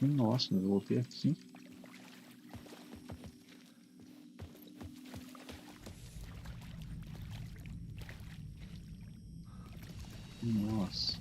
Nossa, eu voltei aqui. Nossa.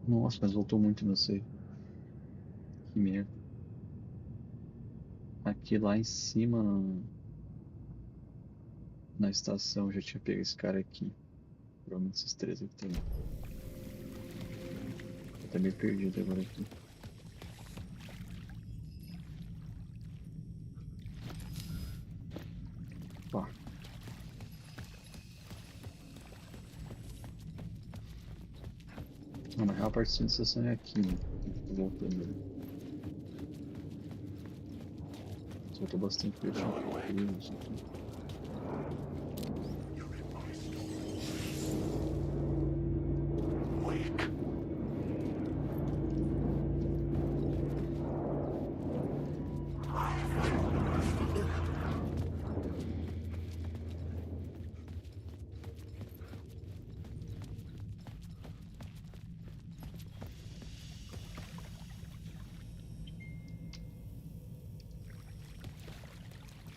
Nossa, mas voltou muito no save. Que merda. Aqui lá em cima na estação já tinha pego esse cara aqui. Provavelmente esses três aqui também. Eu tô meio perdido agora aqui. Pá. Não, na real a parte da estação é aqui, né? Tô voltando ali. Soltou bastante porque eu tinha perdido isso aqui.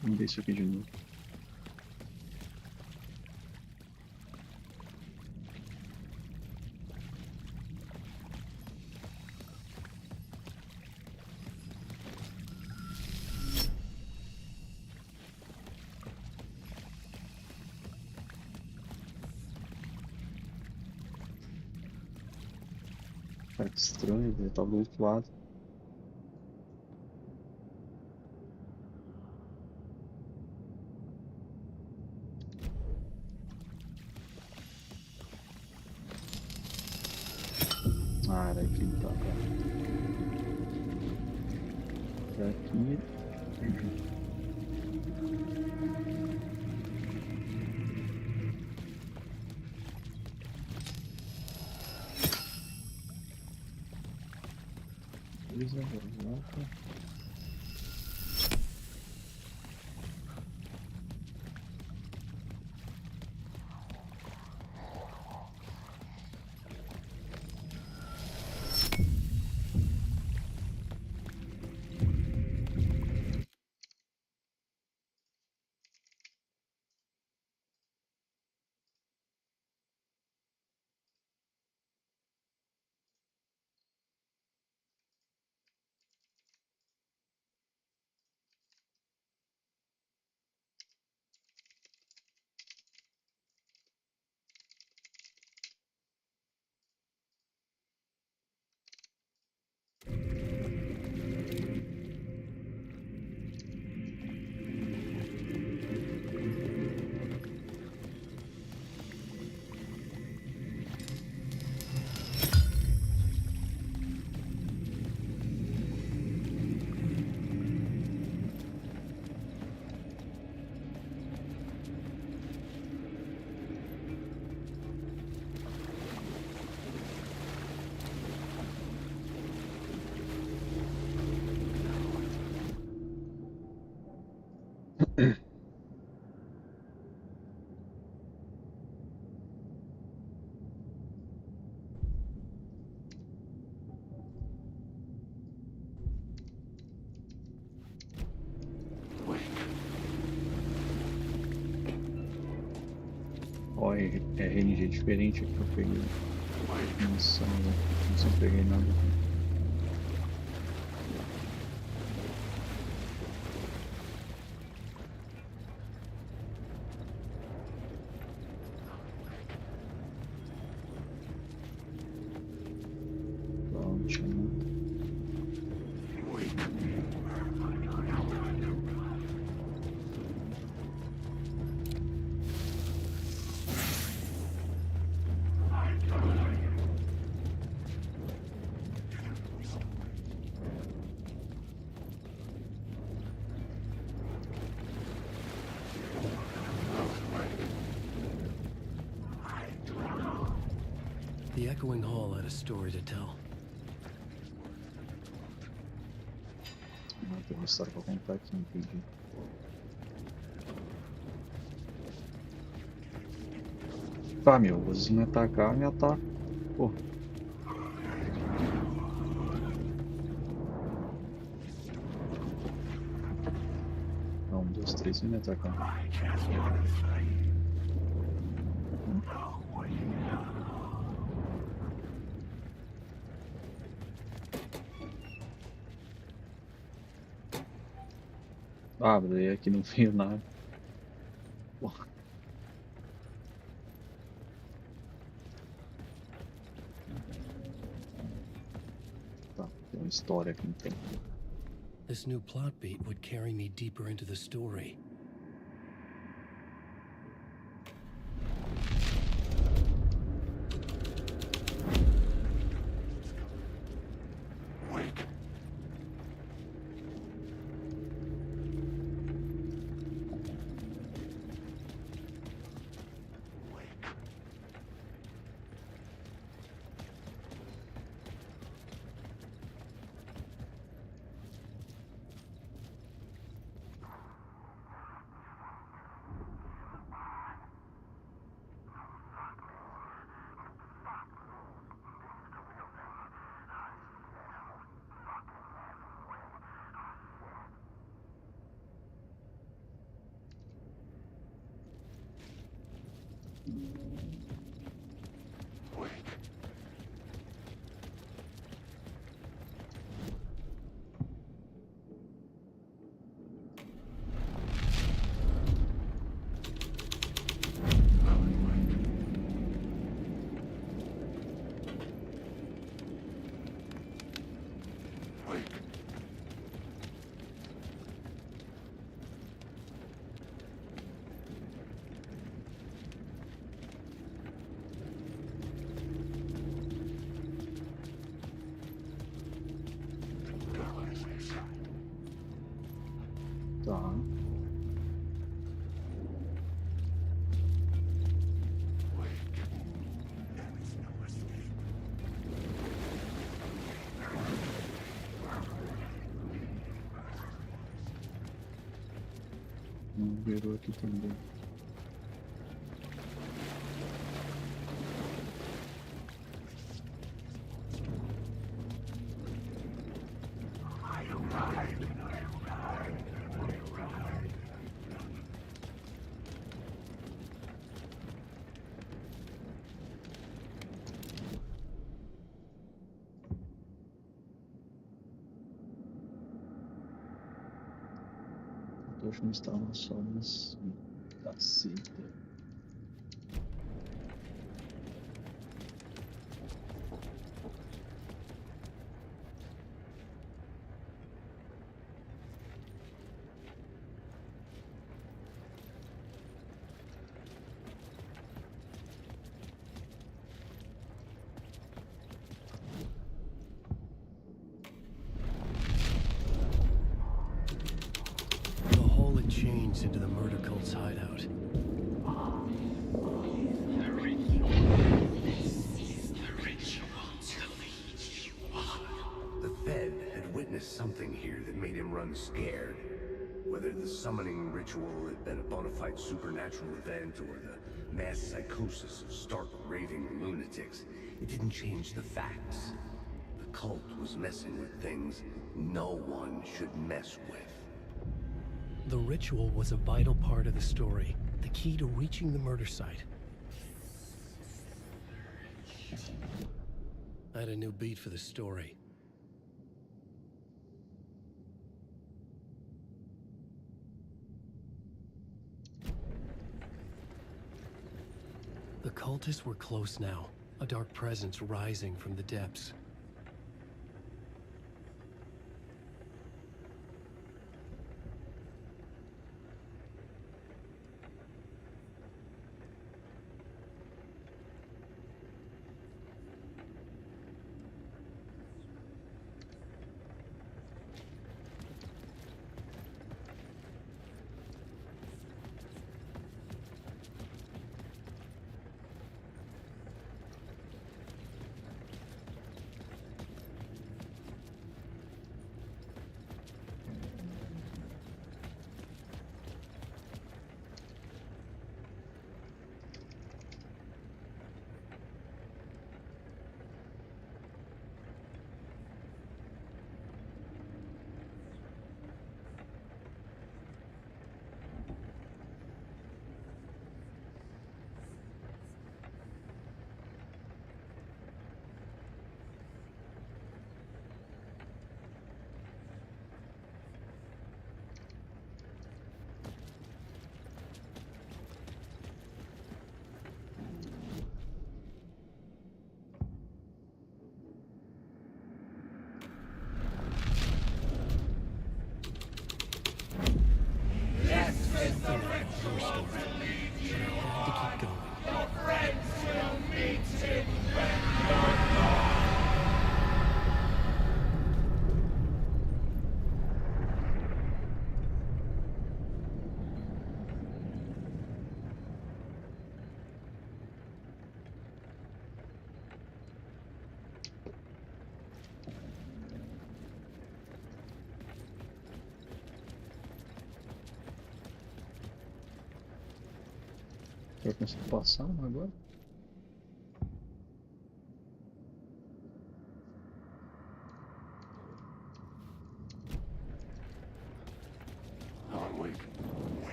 Vamos ver isso aqui de novo. Cara, que estranho, ele tá do outro lado. Ah, era aqui então, cara. Pra aqui. Beleza, volta. Ó, é RNG diferente aqui que eu peguei. Nossa, não peguei nada. Pronto, né? echoing hall had a story to tell. Tem uma história pra contar aqui, entendi. Tá, meu, vocês me atacar, me ataca. Pô. Não, 1, 2, 3, vem me atacar. Ah, daí aqui não veio nada. Porra. Tá, tem uma história aqui então. This new plot beat would carry me deeper into the story. Tá. Não virou aqui também. Hoje não estavam só nas caceta. Changed into the murder cult's hideout. The Fed had witnessed something here that made him run scared. Whether the summoning ritual had been a bona fide supernatural event or the mass psychosis of stark raving lunatics, it didn't change the facts. The cult was messing with things no one should mess with. The ritual was a vital part of the story, the key to reaching the murder site. I had a new beat for the story. The cultists were close now, a dark presence rising from the depths. Eu consigo passar agora?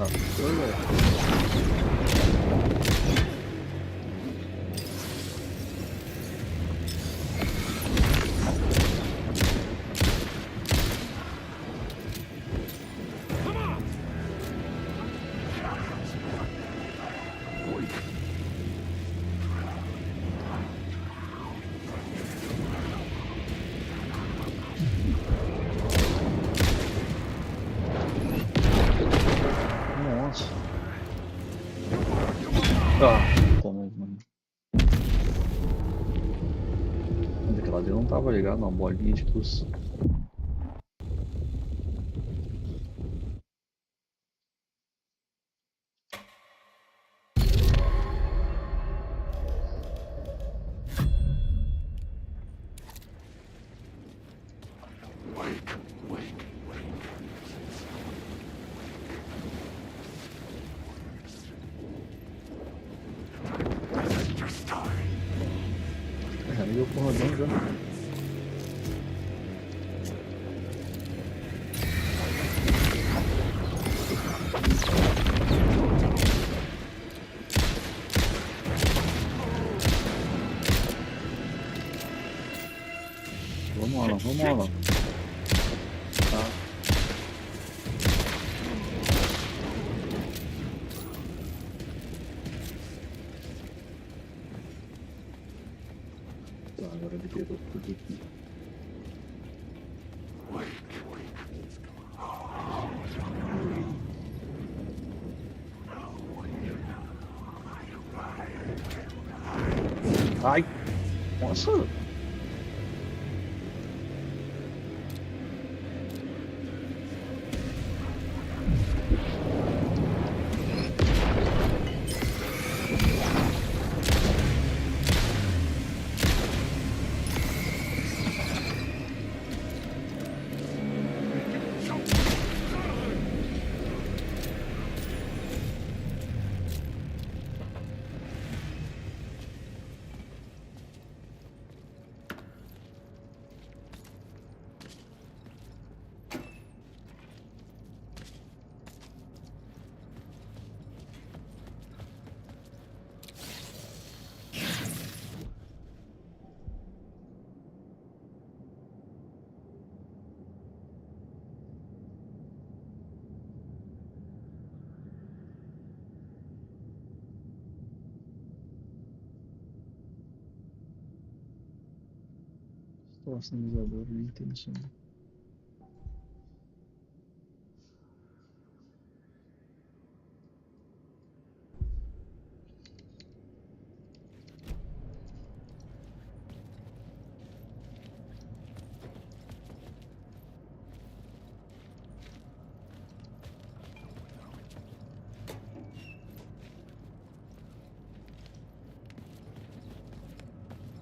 Ah, foi, nossa. Ah, toma, mano. Aquela ali não tava ligado, uma bolinha de luz. Já me deu porradão já. Vamos lá. Tá. Tá, agora liberou tudo aqui. Ai! Nossa! Sinalizador, nem tem isso.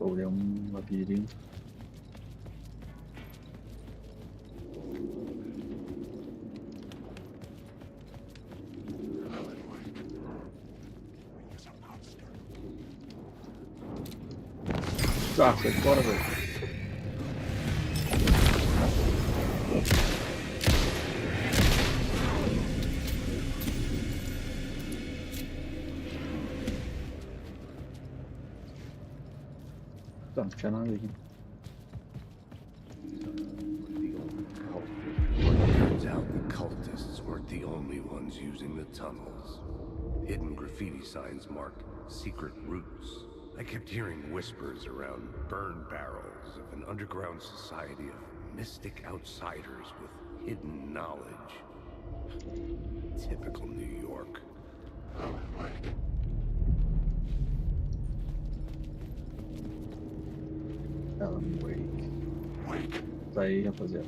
Ou é um labirinto. Ah, sai fora, velho. Tá, não tinha nada aqui. Turns out the cultists weren't the only ones using the tunnels. Hidden graffiti signs marked secret routes. I kept hearing whispers around burn barrels of an underground society of mystic outsiders with hidden knowledge. Typical New York. Alan Wake. Tá aí, rapaziada.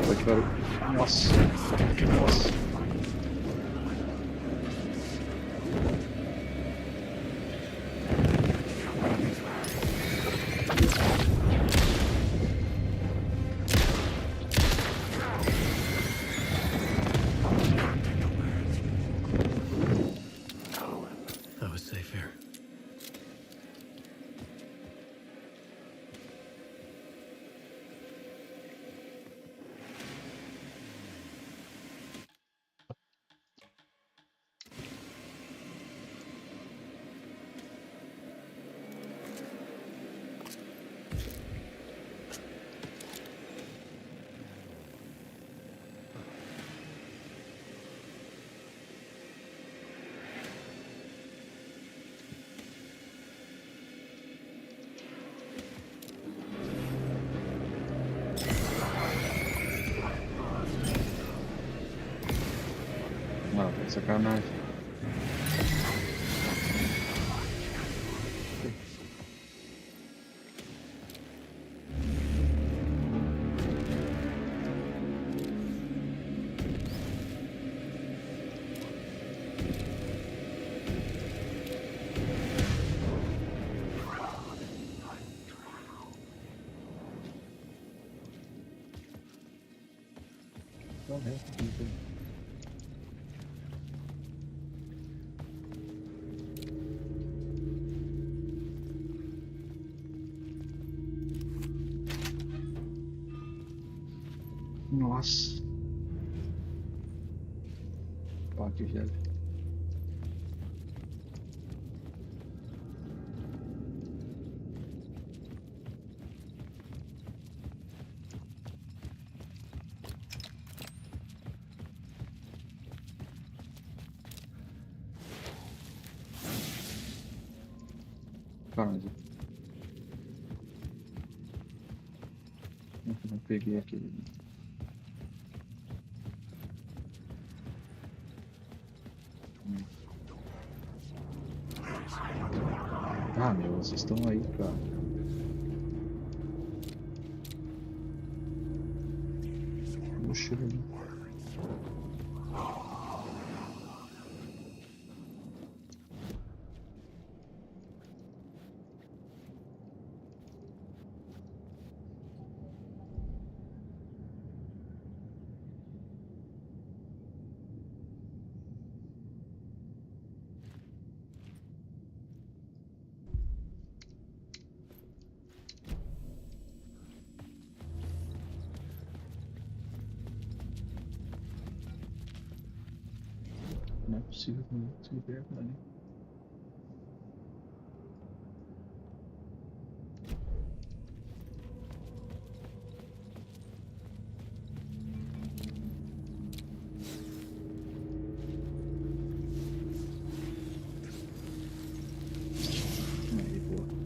Pode parar. Nossa. Sacanagem. Só o resto aqui, então. Nossa. Parte gelo. Caramba. Eu não peguei aquele. Ah, meu, vocês estão aí, cara. Mochila ali. Não é possível que não se liberta ali. Aí, boa.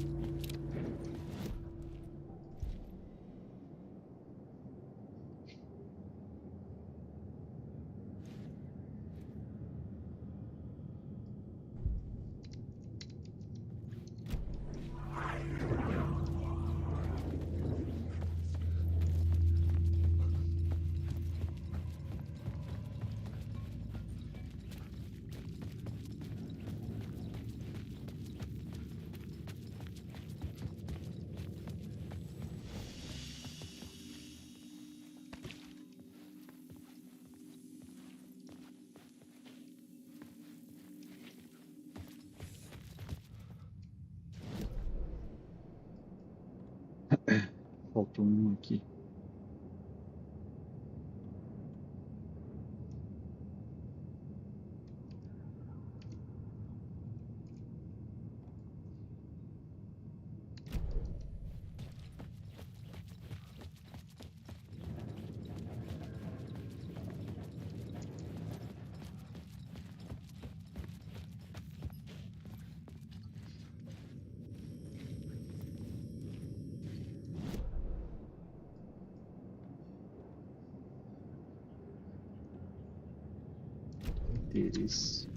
Faltou um aqui. Interesse.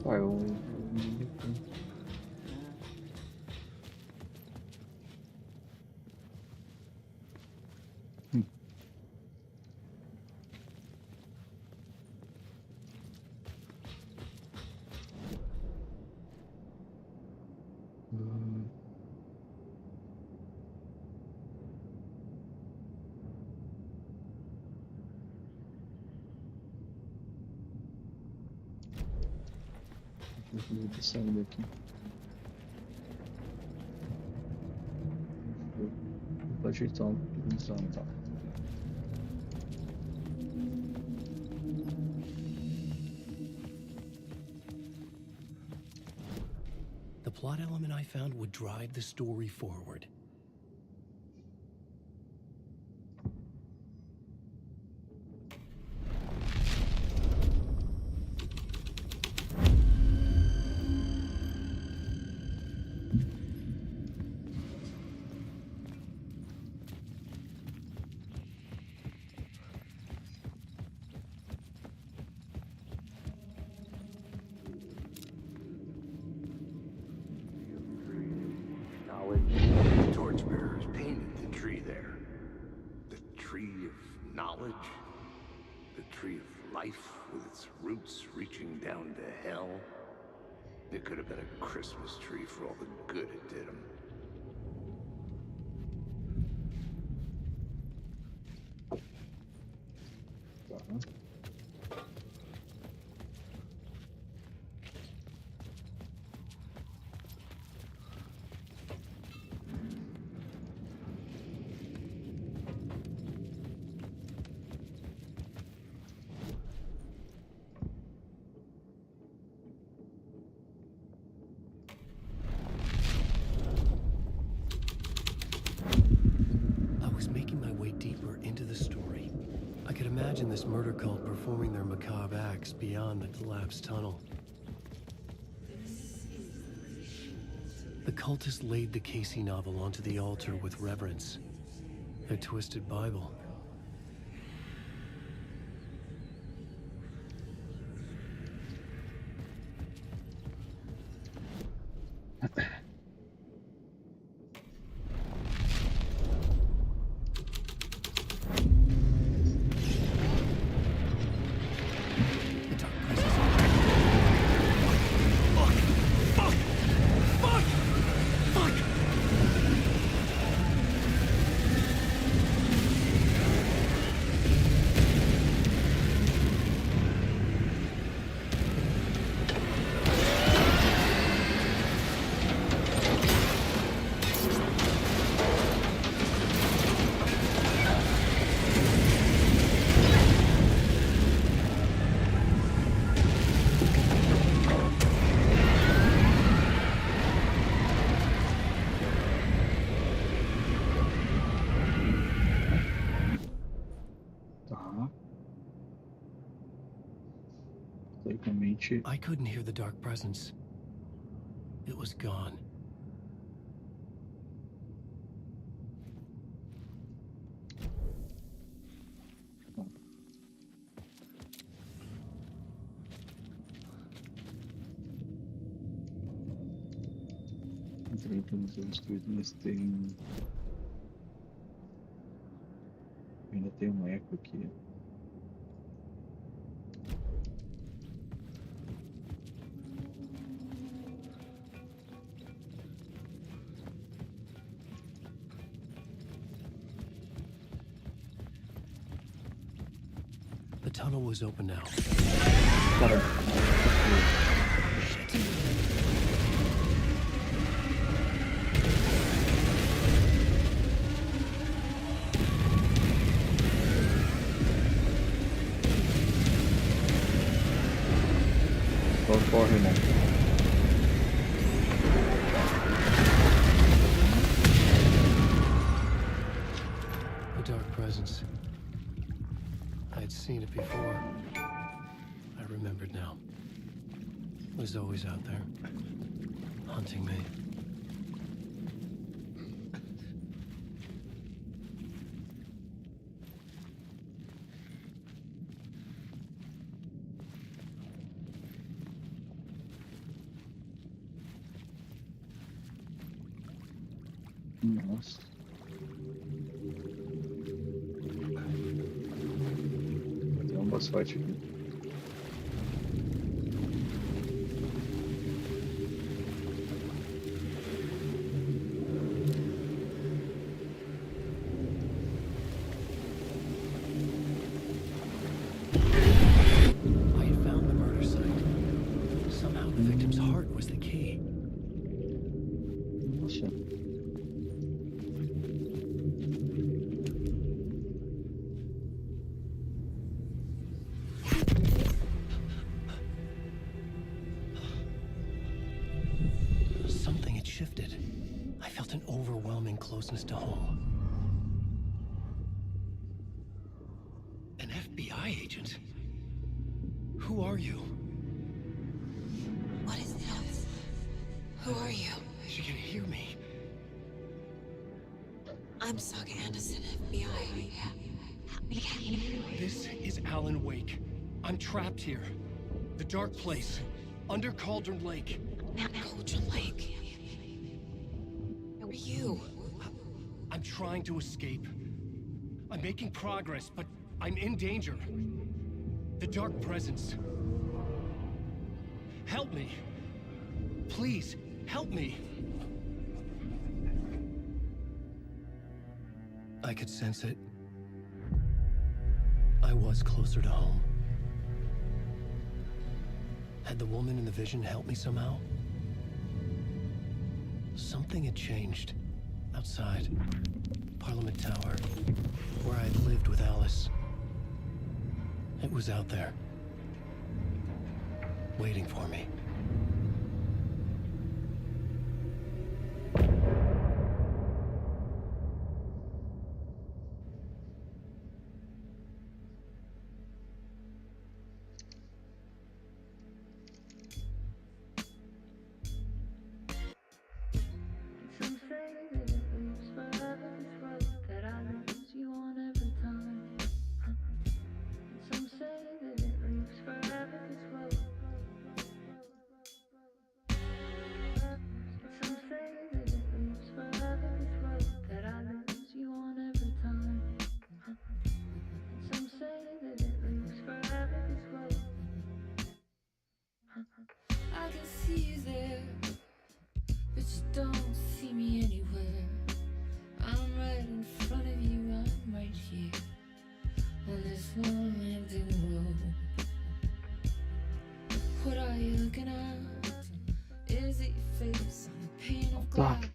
Ah, eu. Hum. Hum. Vou sair daqui. Vou ajeitar um visão, tá? The plot element I found would drive the story forward. tree of knowledge? The tree of life with its roots reaching down to hell? It could have been a Christmas tree for all the good it did him. Tá. I was making my way deeper into the story. I could imagine this murder cult performing their macabre acts beyond the collapsed tunnel. The cultists laid the Casey novel onto the altar with reverence. Their twisted Bible. The dark presence. Fuck! Tá. Teoricamente, I couldn't hear the dark presence. It was gone. entrei pelos outros dois, mas tem. Ainda tem um eco aqui. The tunnel was open now. Cara, corre, irmão. The dark presence. I had seen it before. I remembered now. It was always out there, hunting me. Nossa. Tem um boss fight aqui. I had found the murder site. Somehow the victim's heart was the key. Nossa. Something had shifted. I felt an overwhelming closeness to home. An FBI agent? Who are you? What is this? Who are you? She can hear me. I'm Saga Anderson, FBI. This is Alan Wake. I'm trapped here. The dark place. Under Cauldron Lake. Cauldron Lake. Who are you? I'm trying to escape. I'm making progress, but I'm in danger. The Dark Presence. Help me. Please, help me. I could sense it. I was closer to home. Had the woman in the vision helped me somehow? Something had changed. Outside. Parliament Tower. Where I'd lived with Alice. It was out there. Waiting for me. Some say that it lives forever, this road that I lose you on every time. And some say that it lives forever, this road. And some say that it lives forever, this road that I lose you on every time. And some say that it lives forever, this road. I can see you there, but you don't see me anywhere. I'm right in front of you, I'm right here on this long-ending road. What are you looking at? Is it your face on a pane of glass?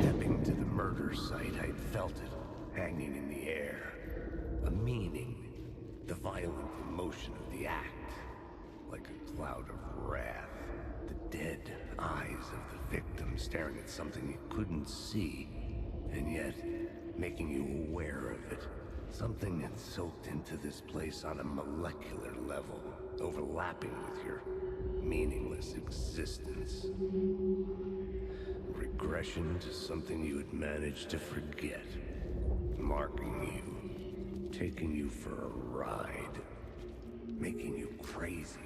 Stepping to the murder site, I'd felt it hanging in the air. A meaning, the violent emotion of the act, like a cloud of wrath. The dead eyes of the victim staring at something you couldn't see, and yet making you aware of it. Something that soaked into this place on a molecular level, overlapping with your meaningless existence. Regression to something you had managed to forget. Marking you, taking you for a ride, making you crazier.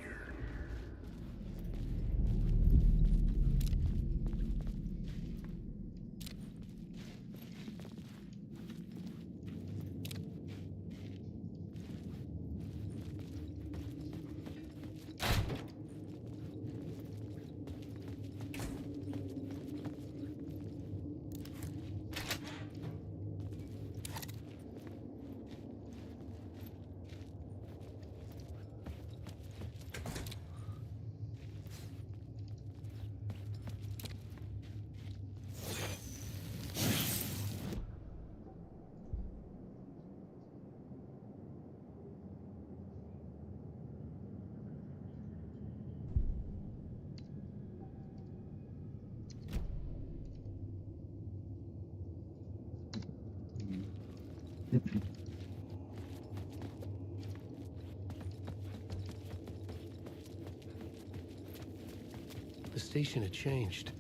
The station had changed.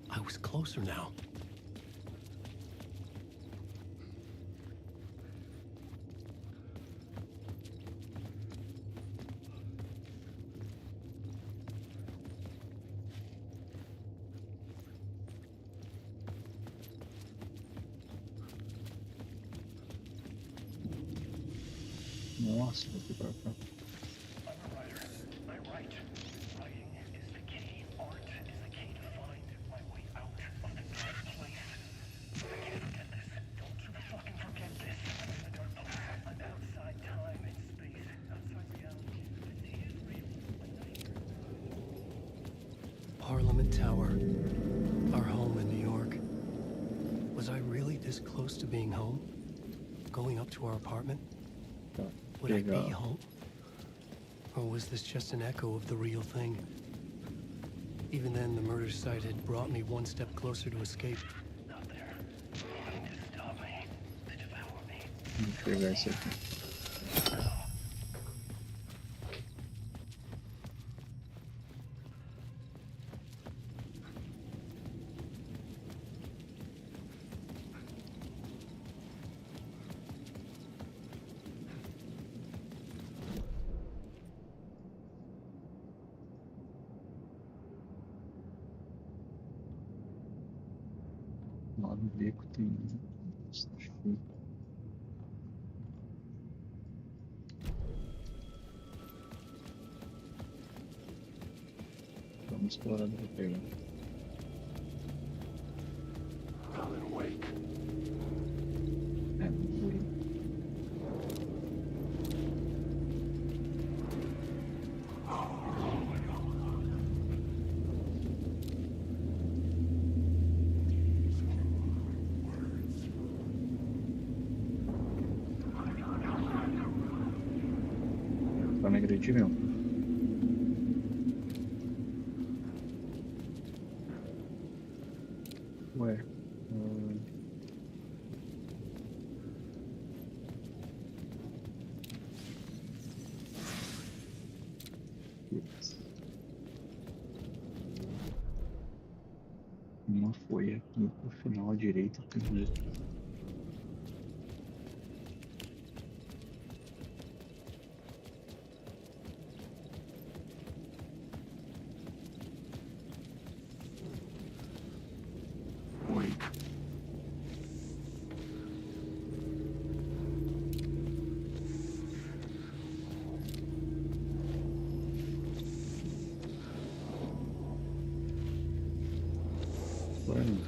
I was closer now. Nossa, vou aqui pra cá. I'm a writer. I write. Writing is the key. Art is the key to find my way out of the dark place. I can't forget this. Don't you fucking forget this. I'm in the dark place. I'm outside time and space. Outside reality. This is real. I'm not here. Parliament Tower. Our home in New York. Was I really this close to being home? Going up to our apartment? Tá. Would I be Pegar. home? Or was this just an echo of the real thing? Even then, the murder site had brought me one step closer to escape. Not there. Wanting to stop me, to devour me. Vou pegar esse aqui. Lá no beco tem bastante coisa. Vamos explorar pra pegar. É, não vou ir. Vai me agredir, meu? Ué. Putz. Uma foi aqui no final à direita primeiro. Bueno.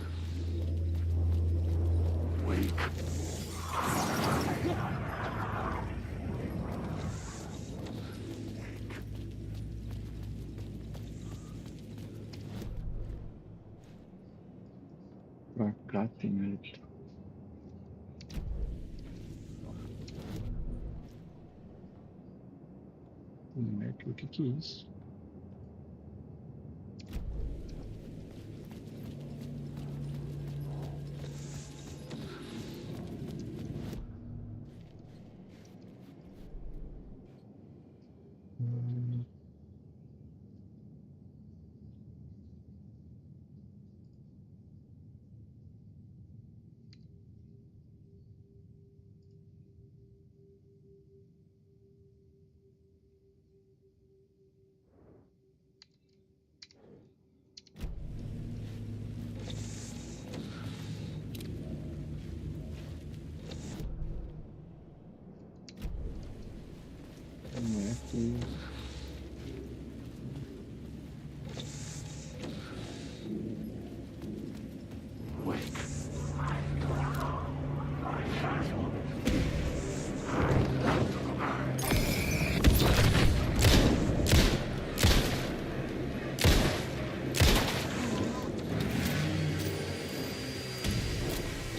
Pra cá tem outro. Moleque, o que que é isso? Moleque.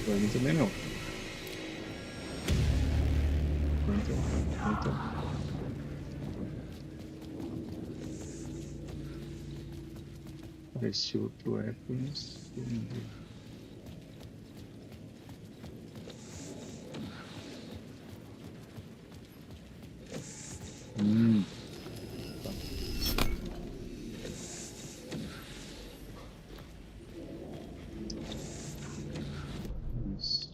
Pra mim também não. Então. Esse outro é conhecido. Tá. Isso.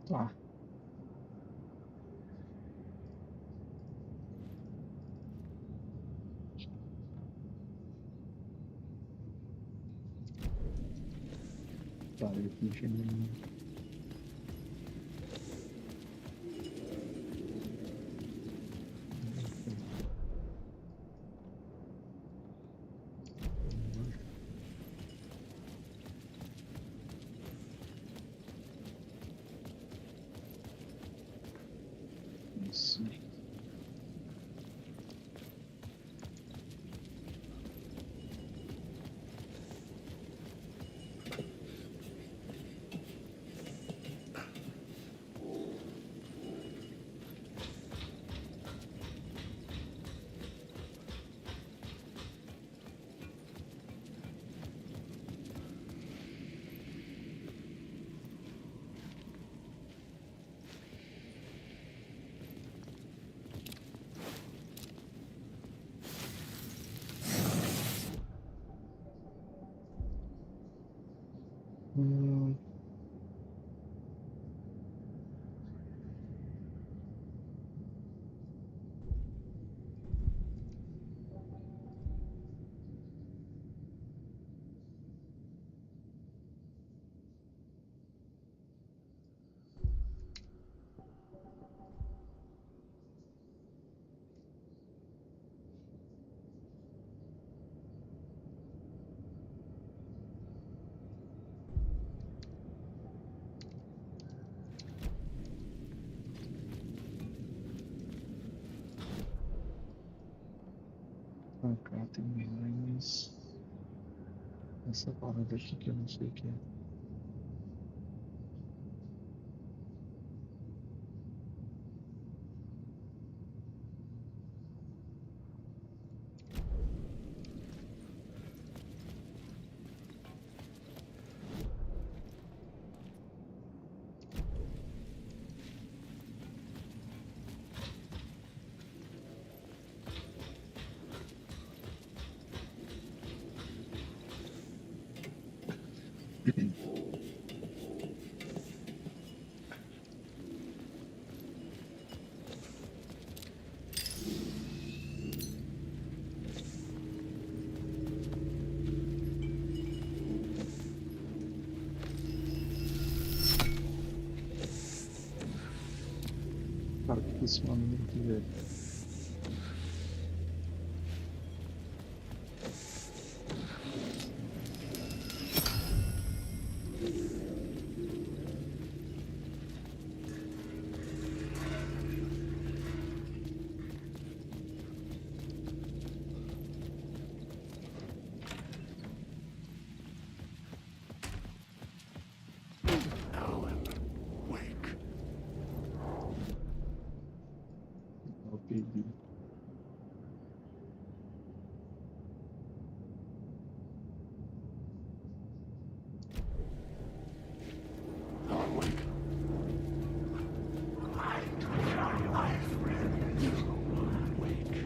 Tá. Tá, eu fingi. Hum, cá tem mais essa parada aqui que eu não sei o que é. Cara, o que esse maluco aqui, velho? Alan, wake. Eu perdi. Alan, wake. I took your life, friend. Wake.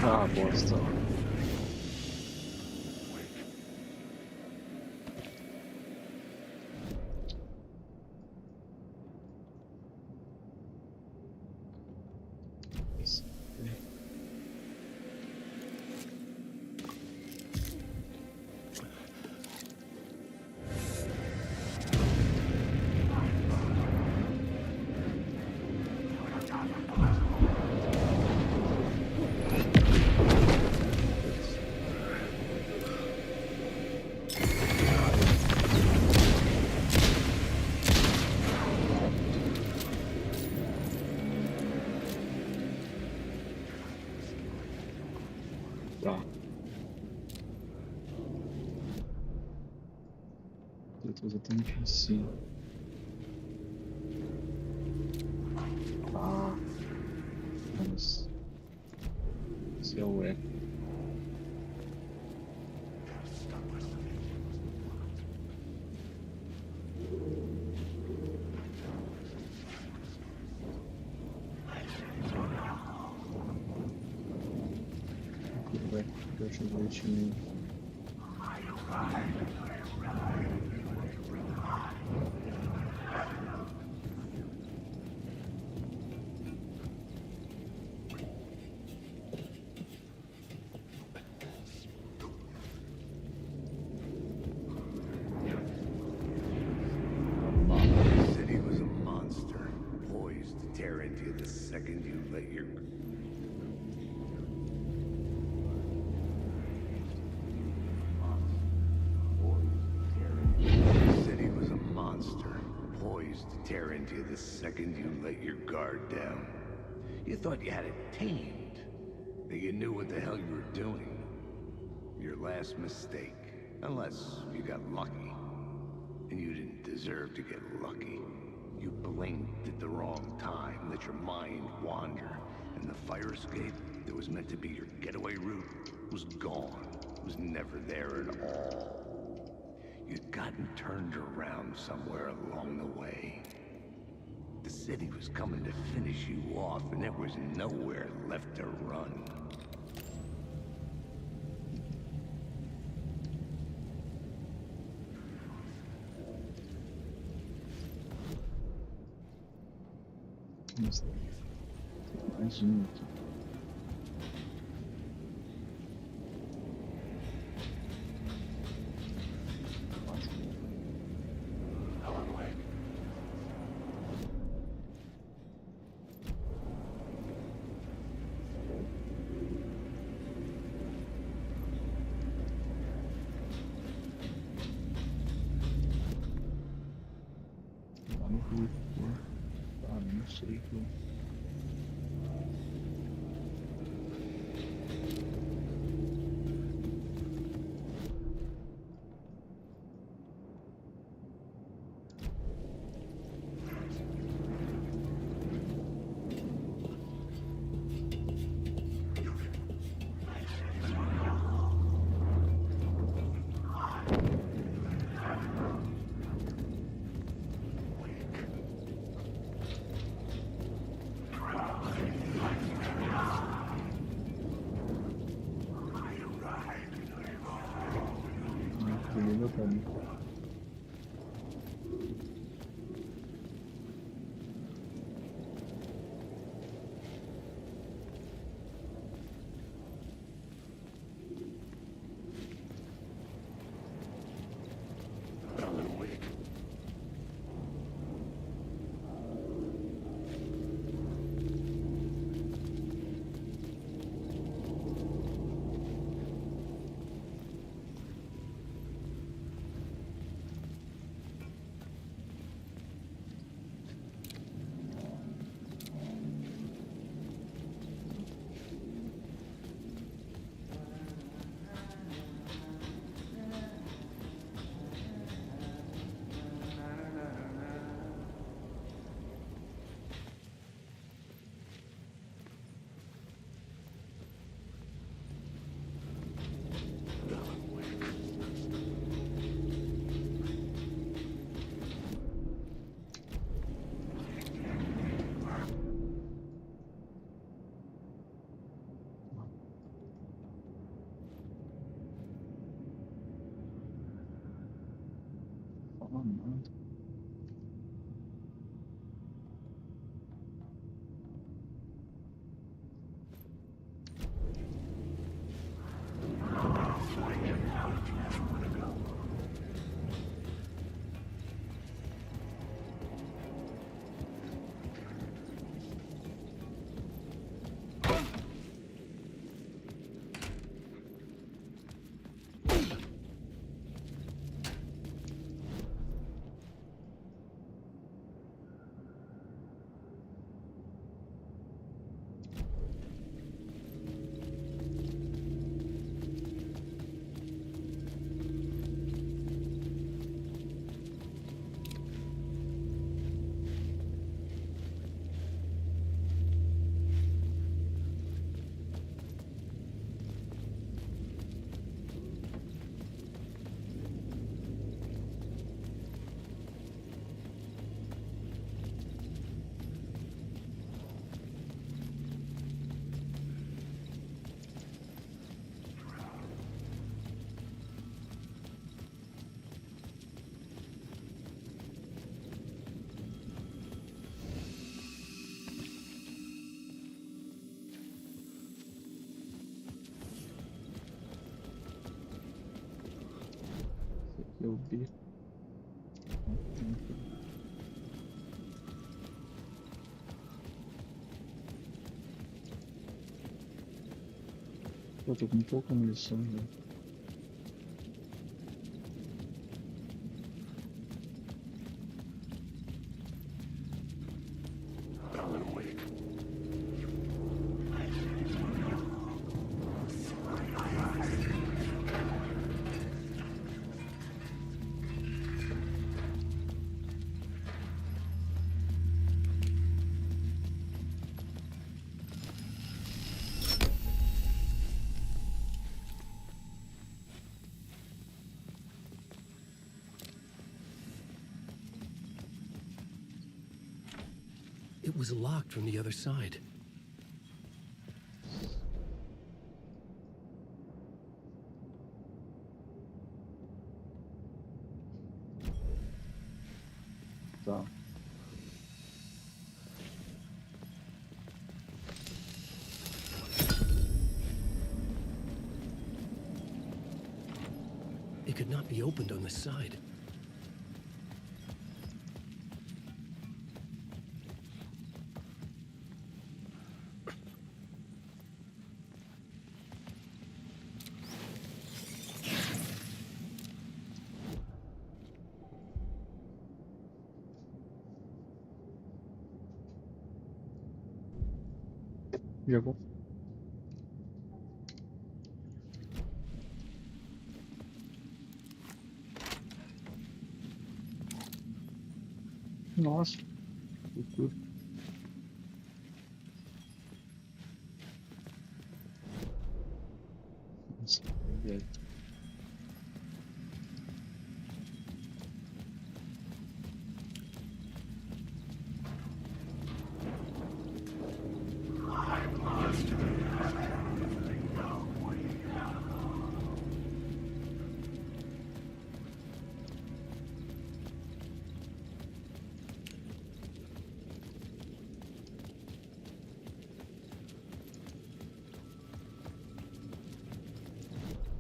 Ah, bosta. Tá. Eu tô exatamente em cima. Ah, mas esse é o eco. O eco que eu acho divertido. The city was a monster, poised to tear into you the second you let your... The city was a monster, poised to tear into you the second you let your guard down. You thought you had it tamed, that you knew what the hell you were doing. Your last mistake, unless you got lucky. And you didn't deserve to get lucky. You blinked at the wrong time, let your mind wander, and the fire escape that was meant to be your getaway route was gone. Was never there at all. You'd gotten turned around somewhere along the way. The city was coming to finish you off, and there was nowhere left to run. Mas tem mais um aqui. Lá no grupo. Ah, não sei. Meu caminho. Mano. Eu vi. Eu tô com pouca munição já. It was locked from the other side. Tá. It could not be opened on this side. Jogou. Nossa, que loucura. Nossa, velho.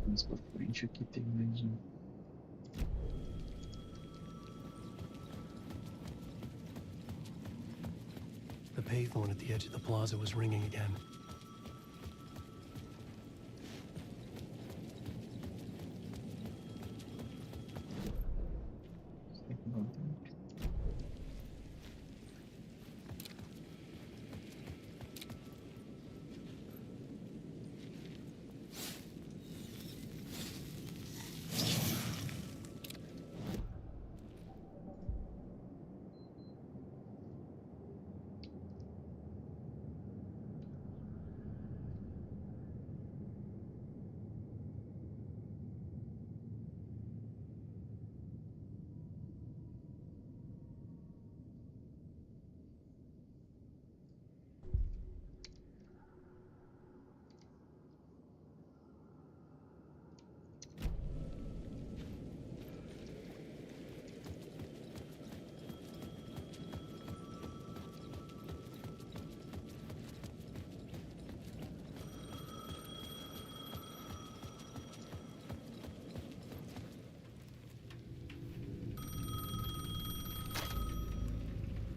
Mais pra frente aqui tem mais um. The payphone at the edge of the plaza was ringing again.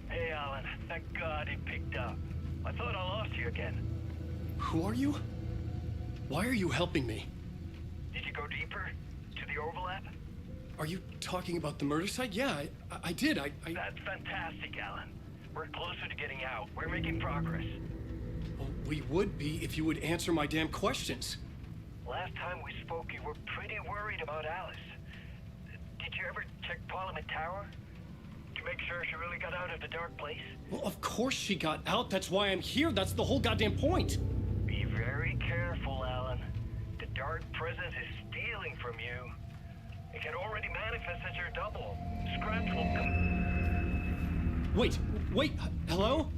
Hey, Alan. Thank God he picked up. I thought I lost you again. Who are you? Why are you helping me? Did you go deeper? To the overlap? Are you talking about the murder site? Yeah, I did. I... That's fantastic, Alan. We're closer to getting out. We're making progress. Well, we would be if you would answer my damn questions. Last time we spoke, you were pretty worried about Alice. Did you ever check Parliament Tower? To make sure she really got out of the dark place? Well, of course she got out. That's why I'm here. That's the whole goddamn point. Be very careful, Alan. The dark presence is stealing from you. It can already manifest as your double. Scraps will come. Wait, hello?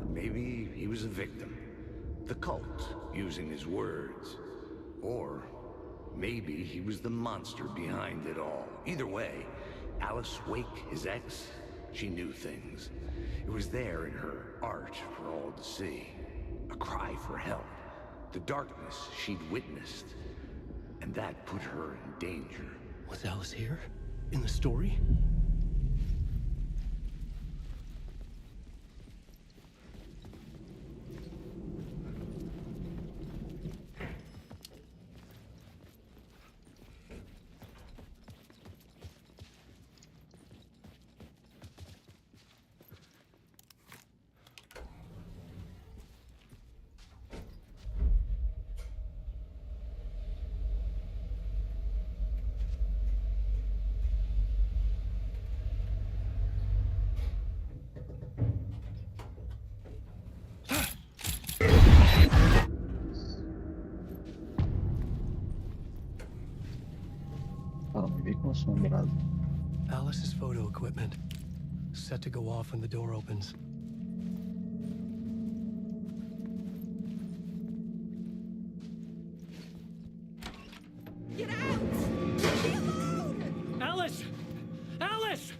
Maybe he was a victim. The cult, using his words. Or maybe he was the monster behind it all. Either way, Alice Wake, his ex, she knew things. It was there in her art for all to see. A cry for help. The darkness she'd witnessed. And that put her in danger. Was Alice here? In the story? assombrado. Alice's photo equipment, set to go off when the door opens. Get out! Leave me alone! Alice! Alice!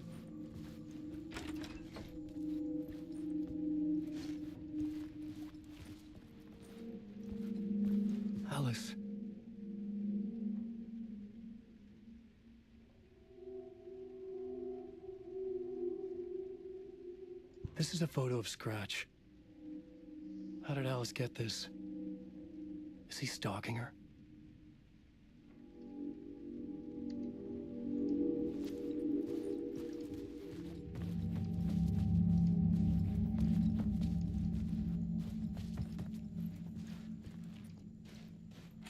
Alice. This is a photo of Scratch. How did Alice get this? Is he stalking her?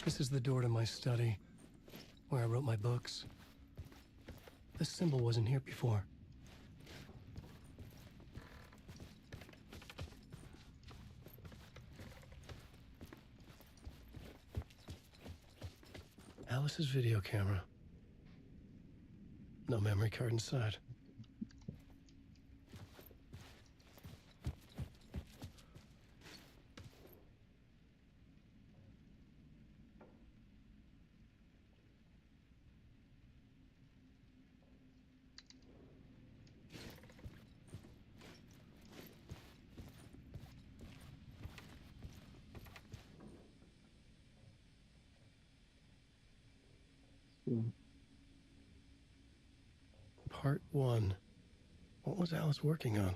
This is the door to my study, where I wrote my books. This symbol wasn't here before. Alice's video camera. No memory card inside. Part 1. What was Alice working on?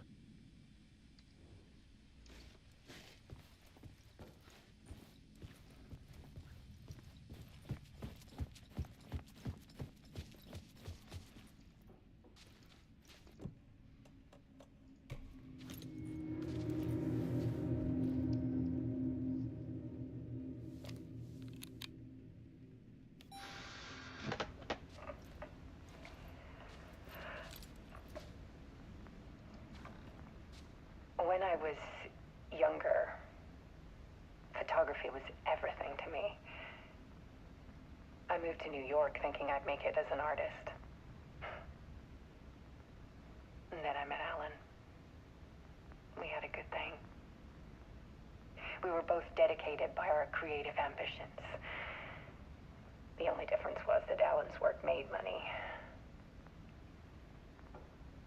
When I was younger, photography was everything to me. I moved to New York thinking I'd make it as an artist. And then I met Alan. We had a good thing. We were both dedicated by our creative ambitions. The only difference was that Alan's work made money.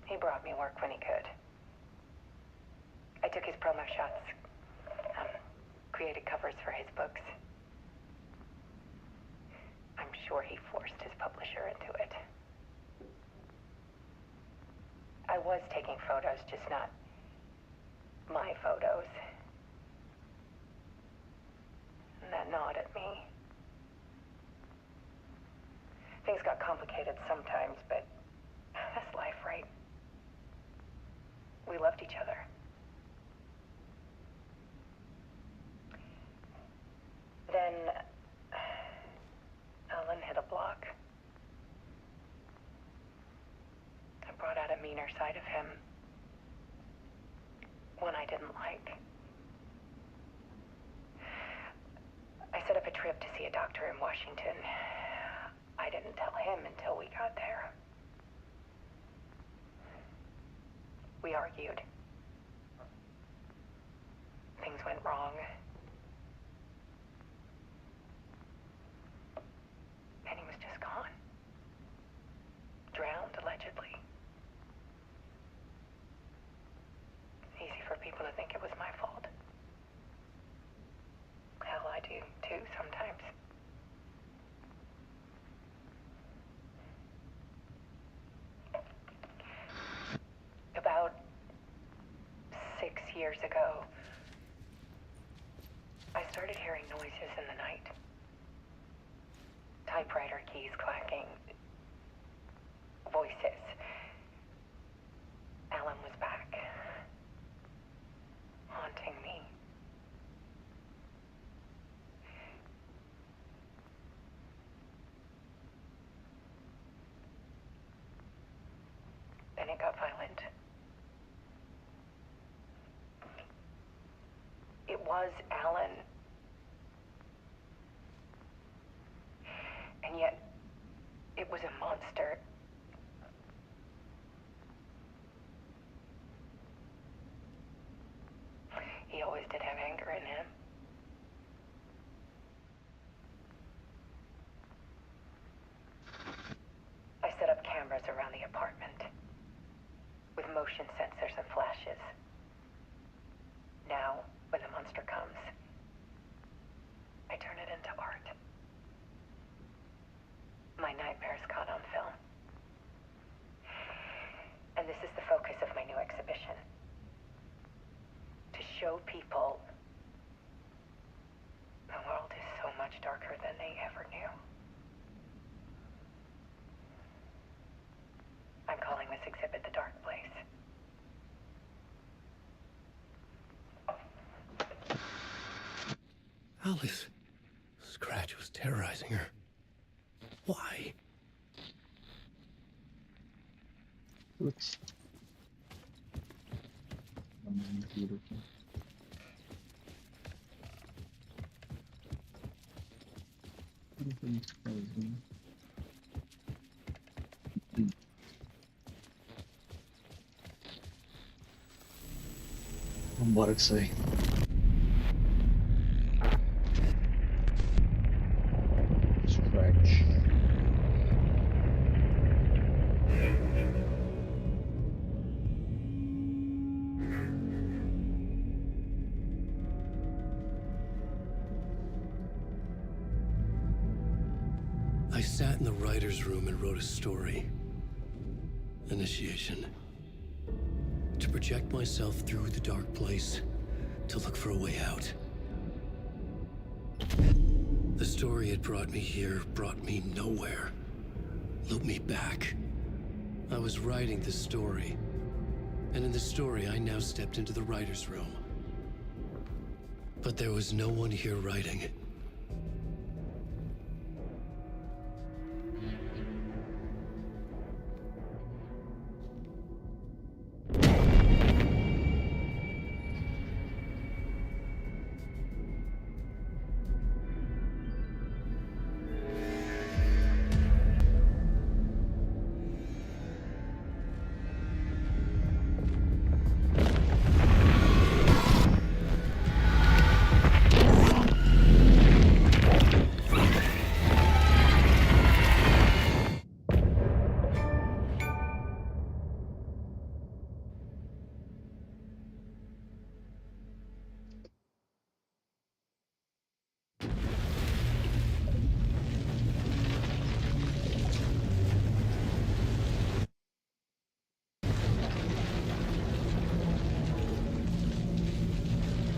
He brought me work when he could. I took his promo shots, created covers for his books. I'm sure he forced his publisher into it. I was taking photos, just not my photos. And that gnawed at me. Things got complicated sometimes, but that's life, right? We loved each other. Then Alan hit a block. I brought out a meaner side of him. One I didn't like. I set up a trip to see a doctor in Washington. I didn't tell him until we got there. We argued. Things went wrong. And he was just gone. Drowned, allegedly. Easy for people to think it was my fault. Hell, I do too sometimes. About 6 years ago, I started hearing noises in the night. Typewriter keys clacking. Voices. Alan was back. Haunting me. Then it got violent. It was Alan. And yet, it was a monster did have anger in him. I set up cameras around the apartment with motion sensors and flashes. Now, when the monster comes, I turn it into art. My nightmares caught on film. And this is the focus of my new exhibition. To show people the world is so much darker than they ever knew. I'm calling this exhibit The Dark Place. Alice. Scratch was terrorizing her. Why? Putz. Vamos no tiro aqui. Não tem muito casinho. Vambora com isso aí. Scratch. I sat in the writer's room and wrote a story. Initiation. To project myself through the dark place, to look for a way out. The story had brought me here, brought me nowhere. Looped me back. I was writing the story. And in the story, I now stepped into the writer's room. But there was no one here writing.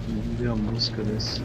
Vamos ver a música desse.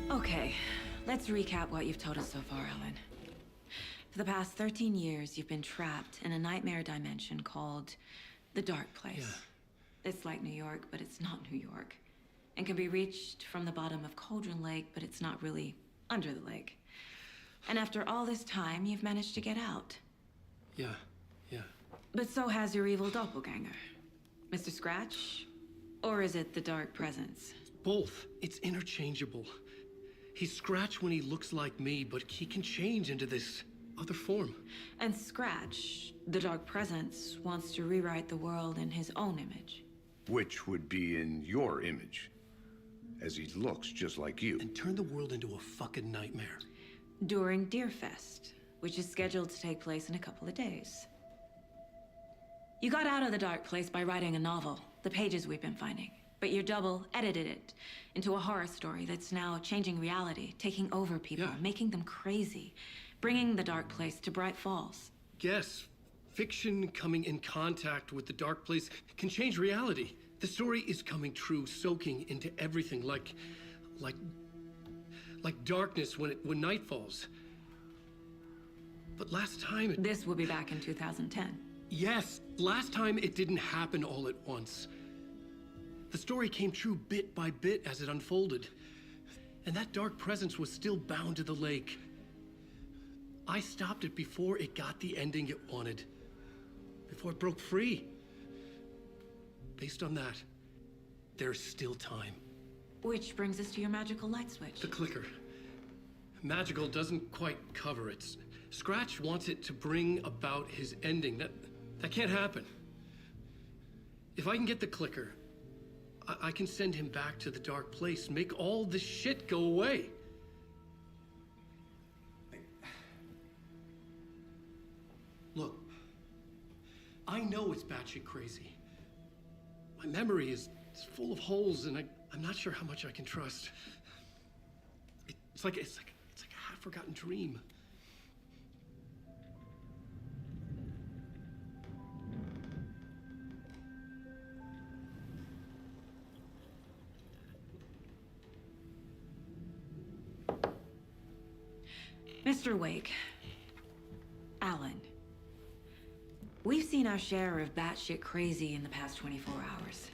Okay, let's recap what you've told us so far, Ellen. For the past 13 years, you've been trapped in a nightmare dimension called the Dark Place. Yeah. It's like New York, but it's not New York. And can be reached from the bottom of Cauldron Lake, but it's not really under the lake. And after all this time, you've managed to get out. Yeah. But so has your evil doppelganger. Mr. Scratch? Or is it the Dark Presence? Both. It's interchangeable. He's Scratch when he looks like me, but he can change into this other form. And Scratch, the Dark Presence, wants to rewrite the world in his own image. Which would be in your image, as he looks just like you. And turn the world into a fucking nightmare. During Deerfest, which is scheduled to take place in a couple of days. You got out of the Dark Place by writing a novel, the pages we've been finding. But your double edited it into a horror story that's now changing reality, taking over people, Yeah. making them crazy, bringing the Dark Place to Bright Falls. Yes, fiction coming in contact with the dark place can change reality. The story is coming true, soaking into everything like darkness when night falls. But last time it... This will be back in 2010. Yes, last time it didn't happen all at once. The story came true bit by bit as it unfolded. And that dark presence was still bound to the lake. I stopped it before it got the ending it wanted. Before it broke free. Based on that, there's still time. Which brings us to your magical light switch. The clicker. Magical doesn't quite cover it. Scratch wants it to bring about his ending. That can't happen. If I can get the clicker, I can send him back to the dark place, make all this shit go away. Look, I know it's batshit crazy. My memory is full of holes, and I'm not sure how much I can trust. It's like a half-forgotten dream. Mr. Wake. Alan. We've seen our share of batshit crazy in the past 24 hours.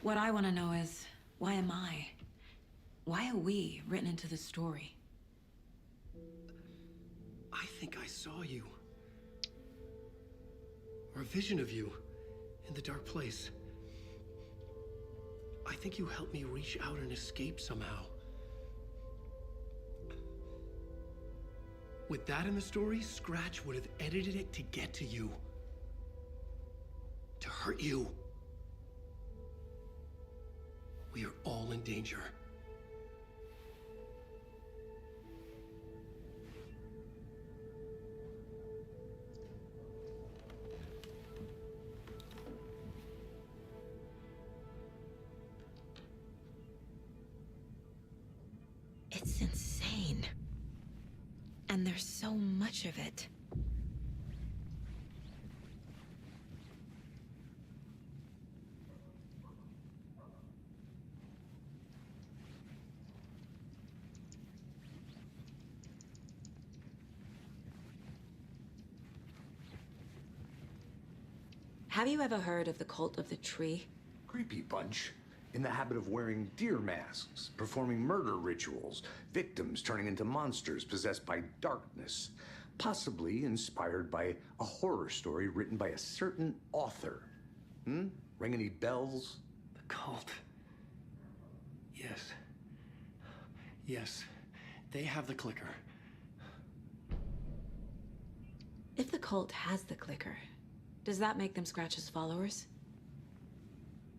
What I want to know is, why am I? Why are we written into the story? I think I saw you. Or a vision of you in the dark place. I think you helped me reach out and escape somehow. With that in the story, Scratch would have edited it to get to you. To hurt you. We are all in danger. It's insane. And there's so much of it. Have you ever heard of the Cult of the Tree? Creepy bunch. In the habit of wearing deer masks, performing murder rituals, victims turning into monsters possessed by darkness, possibly inspired by a horror story written by a certain author. Ring any bells? The cult. Yes. Yes. They have the clicker. If the cult has the clicker, does that make them Scratch's followers?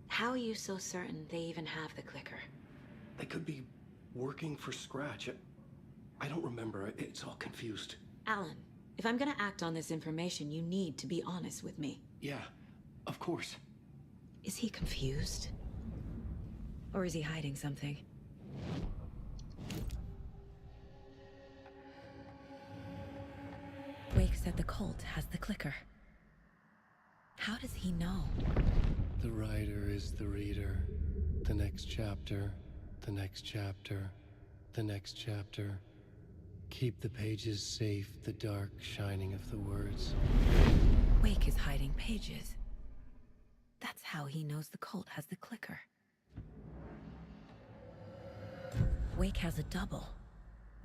How are you so certain they even have the clicker? They could be working for Scratch. I don't remember. It's all confused. Alan, if I'm gonna act on this information, you need to be honest with me. Yeah, of course. Is he confused? Or is he hiding something? Wake said the cult has the clicker. How does he know? The writer is the reader. The next chapter, the next chapter, the next chapter. Keep the pages safe, the dark shining of the words. Wake is hiding pages. That's how he knows the cult has the clicker. Wake has a double.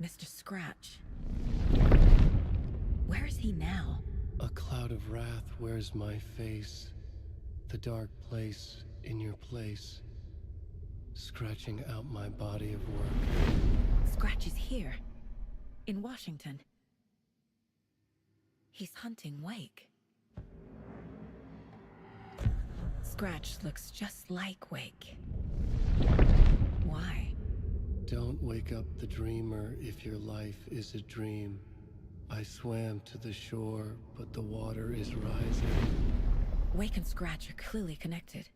Mr. Scratch. Where is he now? A cloud of wrath wears my face. The dark place in your place. Scratching out my body of work. Scratch is here. In Washington. He's hunting Wake. Scratch looks just like Wake. Why? Don't wake up the dreamer if your life is a dream. I swam to the shore, but the water is rising. Wake and Scratch are clearly connected.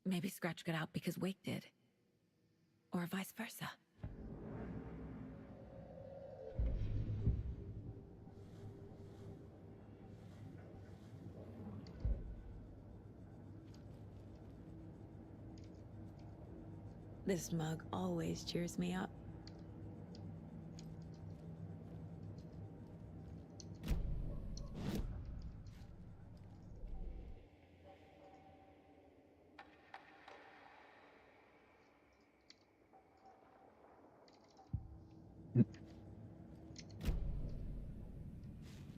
Maybe Scratch got out because Wake did. Or vice versa. This mug always cheers me up.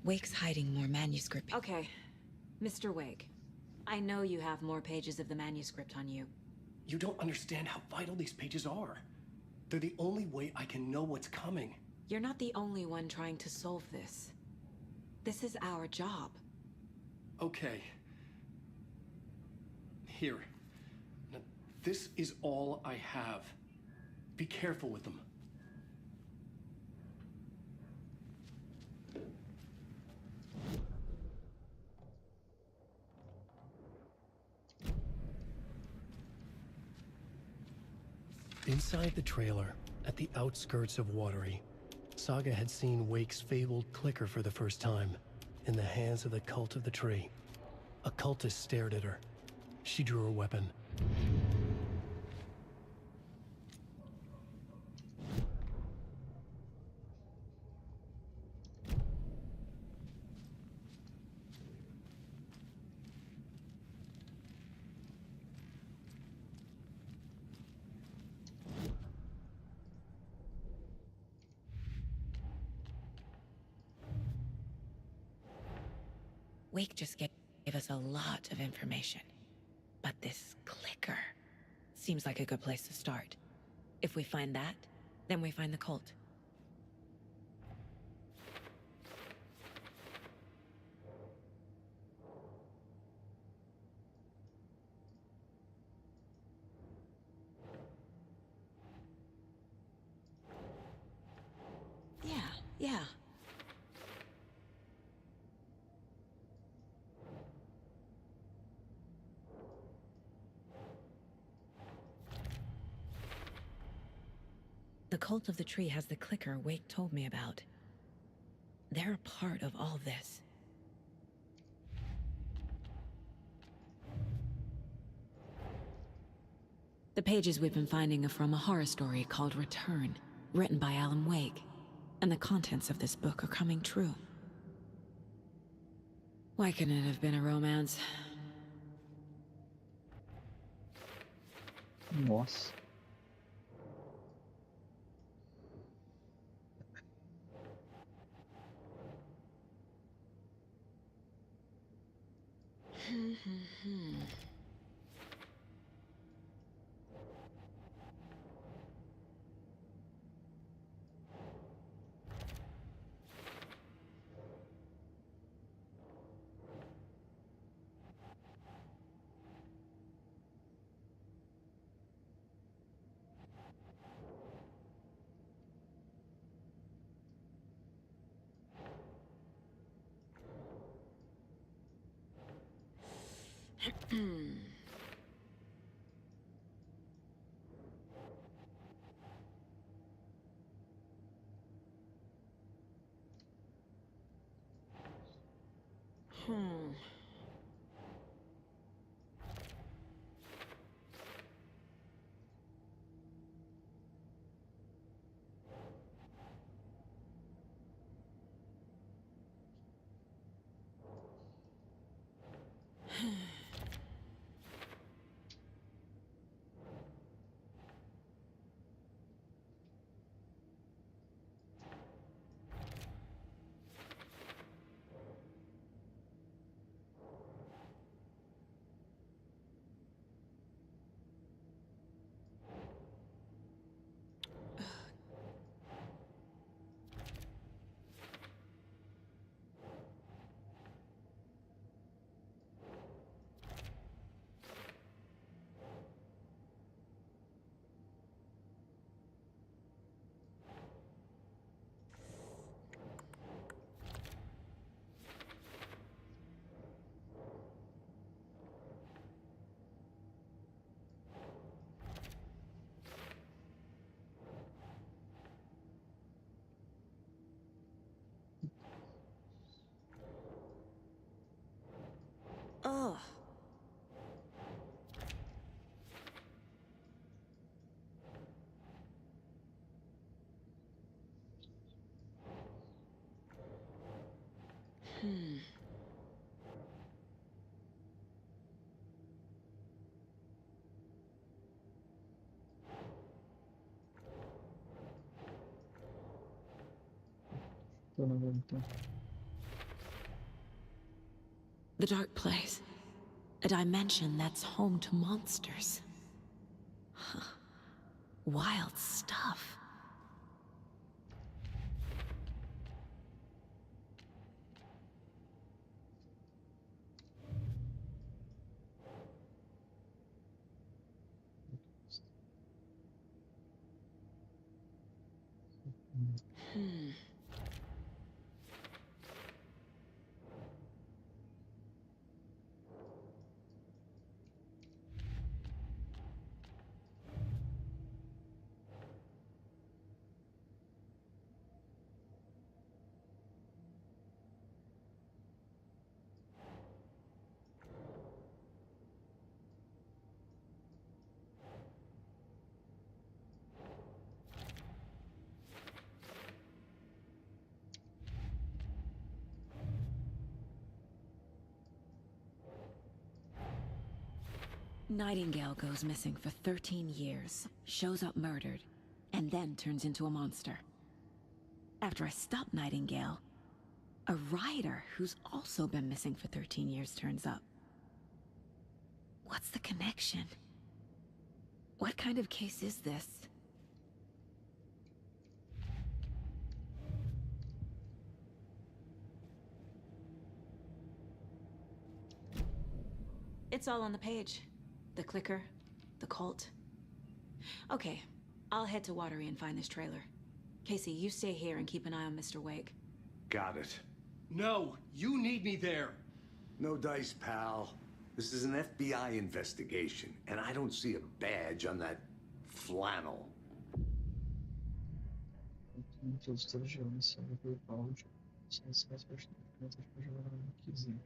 Wake's hiding more manuscript. Okay, Mr. Wake. I know you have more pages of the manuscript on you. You don't understand how vital these pages are. They're the only way I can know what's coming. You're not the only one trying to solve this. This is our job. Okay. Here. Now, this is all I have. Be careful with them. Inside the trailer, at the outskirts of Watery, Saga had seen Wake's fabled clicker for the first time, in the hands of the Cult of the Tree. A cultist stared at her. She drew her weapon. Wake just gave us a lot of information. But this clicker seems like a good place to start. If we find that, then we find the cult. Yeah. The Cult of the Tree has the clicker Wake told me about. They're a part of all this. The pages we've been finding are from a horror story called Return, written by Alan Wake. And the contents of this book are coming true. Why couldn't it have been a romance? Nossa. Tô na então. The dark place. A dimension that's home to monsters. Huh. Wild stuff. Nightingale goes missing for 13 years, shows up murdered, and then turns into a monster. After I stop Nightingale, a rider who's also been missing for 13 years turns up. What's the connection? What kind of case is this? It's all on the page. The clicker, the cult. Okay, I'll head to Watery and find this trailer. Casey, you stay here and keep an eye on Mr. Wake. Got it. No, you need me there. No dice, pal. This is an FBI investigation, and I don't see a badge on that flannel. Todos os jogos servem por áudio. São as respostas para jogar no quizinho.